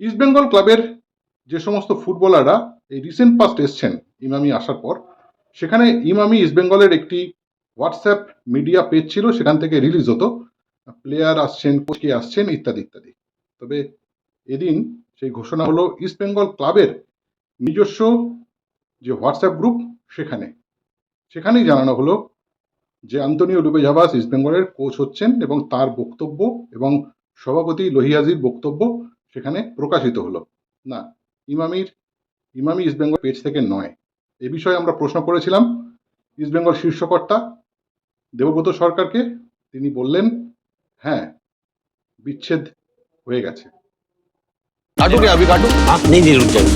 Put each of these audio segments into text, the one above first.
ইস্টবেঙ্গল ক্লাবের যে সমস্ত ফুটবলাররা এই রিসেন্ট পাস্ট এসছেন ইমামি আসার পর, সেখানে ইমামি ইস্টবেঙ্গলের একটি হোয়াটসঅ্যাপ মিডিয়া পেজ ছিল, সেখান থেকে রিলিজ হতো প্লেয়ার আসছেন, কোচ কে আসছেন ইত্যাদি ইত্যাদি। তবে এদিন সেই ঘোষণা হলো ইস্টবেঙ্গল ক্লাবের নিজস্ব যে হোয়াটসঅ্যাপ গ্রুপ, সেখানেই জানানো হলো যে আন্তোনিও লুপে ঝাবাস ইস্টবেঙ্গলের কোচ হচ্ছেন এবং তার বক্তব্য এবং সভাপতি লোহিয়াজির বক্তব্য সেখানে প্রকাশিত হলো। না, ইমামি ইস্টবেঙ্গল পেজ থেকে নয়। এ বিষয়ে আমরা প্রশ্ন করেছিলাম ইস্টবেঙ্গল শীর্ষকর্তা দেবব্রত সরকারকে। তিনি বললেন, হ্যাঁ, বিচ্ছেদ হয়ে গেছে। काटू क्या अभी काटू? आप नहीं नहीं रुक जाइए।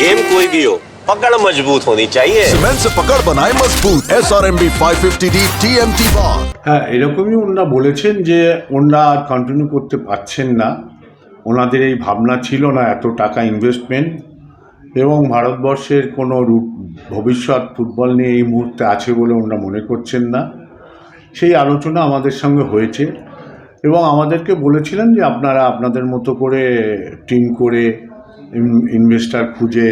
गेम कोई भी हो, पकड़ मजबूत होनी चाहिए। सीमेंट से पकड़ बनाए मजबूत SRMB 550D TMT bar। হ্যাঁ, এরকমই ওনারা বলেছেন যে ওনারা আর কন্টিনিউ করতে পারছেন না, ওনাদের এই ভাবনা ছিল না এত টাকা ইনভেস্টমেন্ট, এবং ভারতবর্ষের কোনো ভবিষ্যৎ ফুটবল নিয়ে এই মুহূর্তে আছে বলে ওনারা মনে করছেন না। সেই আলোচনা আমাদের সঙ্গে হয়েছে এবং আমাদেরকে বলেছিলেন যে আপনারা আপনাদের মতো করে টিম করে ইনভেস্টার খুঁজে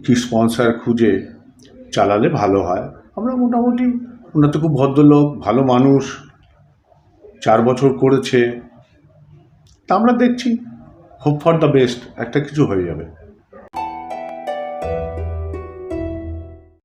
কি স্পন্সর খুঁজে চালালে ভালো হয়। আমরা মোটামুটি, ওনারা তো খুব ভদ্রলোক, ভালো মানুষ, 4 বছর করেছে, তা আমরা দেখছি, হোপ ফর দ্য বেস্ট, একটা কিছু হয়ে যাবে।